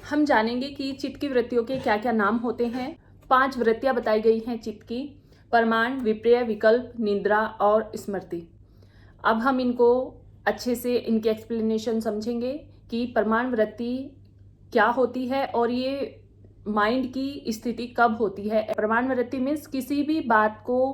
हम जानेंगे कि चित्त की वृत्तियों के क्या क्या नाम होते हैं। 5 वृत्तियां बताई गई हैं चित्त की: प्रमाण, विपर्य, विकल्प, निद्रा और स्मृति। अब हम इनको अच्छे से इनके एक्सप्लेनेशन समझेंगे कि प्रमाण वृत्ति क्या होती है और ये माइंड की स्थिति कब होती है। प्रमाण वृत्ति मीन्स किसी भी बात को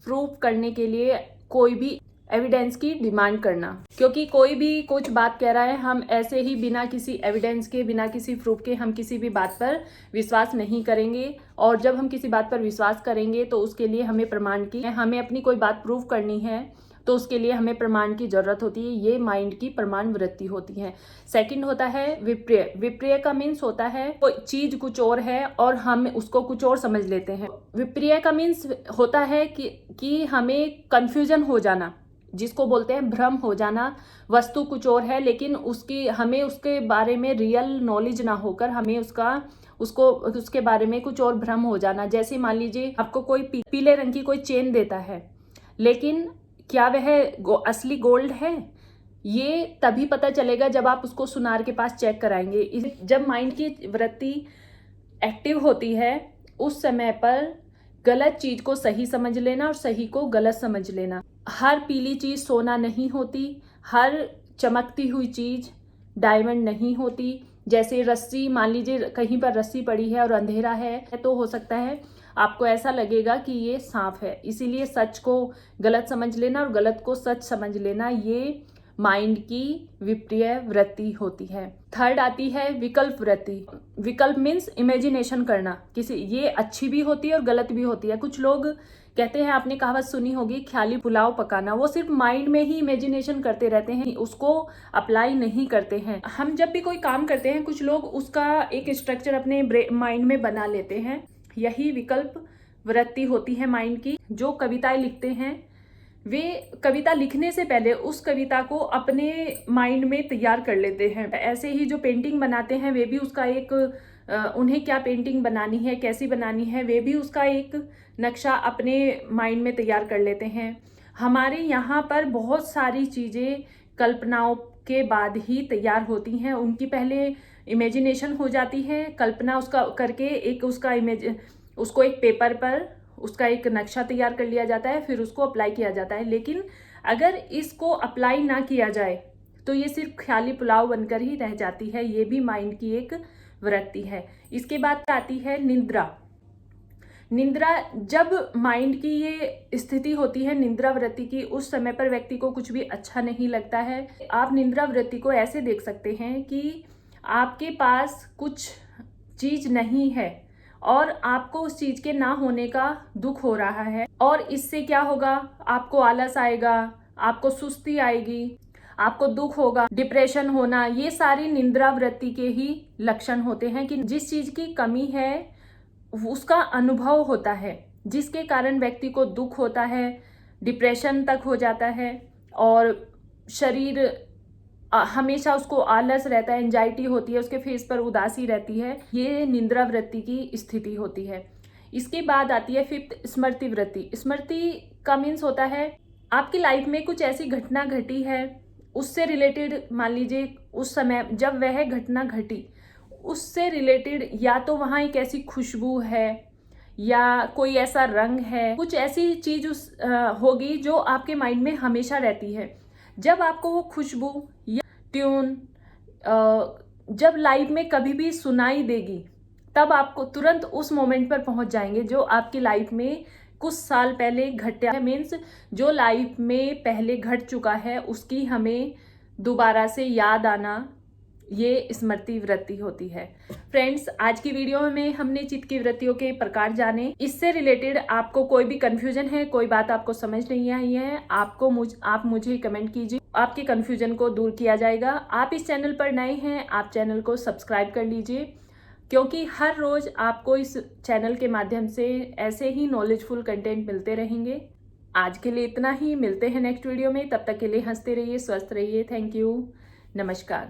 प्रूव करने के लिए कोई भी एविडेंस की डिमांड करना, क्योंकि कोई भी कुछ बात कह रहा है, हम ऐसे ही बिना किसी एविडेंस के, बिना किसी प्रूफ के हम किसी भी बात पर विश्वास नहीं करेंगे। और जब हम किसी बात पर विश्वास करेंगे तो उसके लिए हमें प्रमाण की, हमें अपनी कोई बात प्रूव करनी है तो उसके लिए हमें प्रमाण की जरूरत होती है। ये माइंड की प्रमाण वृत्ति होती है। सेकंड होता है विपर्य। विपर्य का मीन्स होता है कोई चीज कुछ और है और हम उसको कुछ और समझ लेते हैं। विपर्य का मीन्स होता है कि हमें कंफ्यूजन हो जाना, जिसको बोलते हैं भ्रम हो जाना। वस्तु कुछ और है लेकिन हमें उसके बारे में रियल नॉलेज ना होकर हमें उसके बारे में कुछ और भ्रम हो जाना। जैसे मान लीजिए आपको कोई पीले रंग की कोई चेन देता है, लेकिन क्या वह असली गोल्ड है? ये तभी पता चलेगा जब आप उसको सुनार के पास चेक कराएंगे। जब माइंड की वृत्ति एक्टिव होती है उस समय पर गलत चीज को सही समझ लेना और सही को गलत समझ लेना। हर पीली चीज सोना नहीं होती, हर चमकती हुई चीज डायमंड नहीं होती। जैसे रस्सी, मान लीजिए कहीं पर रस्सी पड़ी है और अंधेरा है तो हो सकता है आपको ऐसा लगेगा कि ये सांप है। इसीलिए सच को गलत समझ लेना और गलत को सच समझ लेना, ये माइंड की विपर्य वृत्ति होती है। थर्ड आती है विकल्प वृत्ति। विकल्प मीन्स इमेजिनेशन करना किसी, ये अच्छी भी होती है और गलत भी होती है। कुछ लोग कहते हैं, आपने कहावत सुनी होगी, ख्याली पुलाव पकाना। वो सिर्फ माइंड में ही इमेजिनेशन करते रहते हैं, उसको अप्लाई नहीं करते हैं। हम जब भी कोई काम करते हैं, कुछ लोग उसका एक स्ट्रक्चर अपने माइंड में बना लेते हैं। यही विकल्प वृत्ति होती है माइंड की। जो कविताएं लिखते हैं, वे कविता लिखने से पहले उस कविता को अपने माइंड में तैयार कर लेते हैं। ऐसे ही जो पेंटिंग बनाते हैं, वे भी उसका एक उन्हें क्या पेंटिंग बनानी है, कैसी बनानी है, वे भी उसका एक नक्शा अपने माइंड में तैयार कर लेते हैं। हमारे यहाँ पर बहुत सारी चीज़ें कल्पनाओं के बाद ही तैयार होती हैं। उनकी पहले इमेजिनेशन हो जाती है, कल्पना उसका करके उसको एक पेपर पर उसका एक नक्शा तैयार कर लिया जाता है, फिर उसको अप्लाई किया जाता है। लेकिन अगर इसको अप्लाई ना किया जाए तो ये सिर्फ ख्याली पुलाव बनकर ही रह जाती है। ये भी माइंड की एक वृत्ति है। इसके बाद आती है निद्रा। निद्रा, जब माइंड की ये स्थिति होती है निद्रा वृत्ति की, उस समय पर व्यक्ति को कुछ भी अच्छा नहीं लगता है। आप निद्रा वृत्ति को ऐसे देख सकते हैं कि आपके पास कुछ चीज नहीं है और आपको उस चीज के ना होने का दुख हो रहा है, और इससे क्या होगा, आपको आलस आएगा, आपको सुस्ती आएगी, आपको दुख होगा, डिप्रेशन होना। ये सारी निद्रा वृत्ति के ही लक्षण होते हैं कि जिस चीज की कमी है उसका अनुभव होता है, जिसके कारण व्यक्ति को दुख होता है, डिप्रेशन तक हो जाता है और शरीर हमेशा उसको आलस रहता है, एंजाइटी होती है, उसके फेस पर उदासी रहती है। ये निद्रा वृत्ति की स्थिति होती है। इसके बाद आती है फिफ्थ स्मृति वृत्ति। स्मृति का मीन्स होता है आपकी लाइफ में कुछ ऐसी घटना घटी है, उससे रिलेटेड, मान लीजिए उस समय जब वह घटना घटी उससे रिलेटेड या तो वहाँ एक ऐसी खुशबू है या कोई ऐसा रंग है, कुछ ऐसी चीज होगी जो आपके माइंड में हमेशा रहती है। जब आपको वो खुशबू या ट्यून जब लाइफ में कभी भी सुनाई देगी, तब आपको तुरंत उस मोमेंट पर पहुंच जाएंगे जो आपकी लाइफ में कुछ साल पहले घटा है। मीन्स जो लाइफ में पहले घट चुका है उसकी हमें दोबारा से याद आना, ये स्मृति वृत्ति होती है। फ्रेंड्स, आज की वीडियो में हमने चित्त की वृत्तियों के प्रकार जाने। इससे रिलेटेड आपको कोई भी कंफ्यूजन है, कोई बात आपको समझ नहीं आई है, आप मुझे कमेंट कीजिए, आपके कंफ्यूजन को दूर किया जाएगा। आप इस चैनल पर नए हैं, आप चैनल को सब्सक्राइब कर लीजिए, क्योंकि हर रोज आपको इस चैनल के माध्यम से ऐसे ही नॉलेजफुल कंटेंट मिलते रहेंगे। आज के लिए इतना ही, मिलते हैं नेक्स्ट वीडियो में। तब तक के लिए हंसते रहिए, स्वस्थ रहिए। थैंक यू, नमस्कार।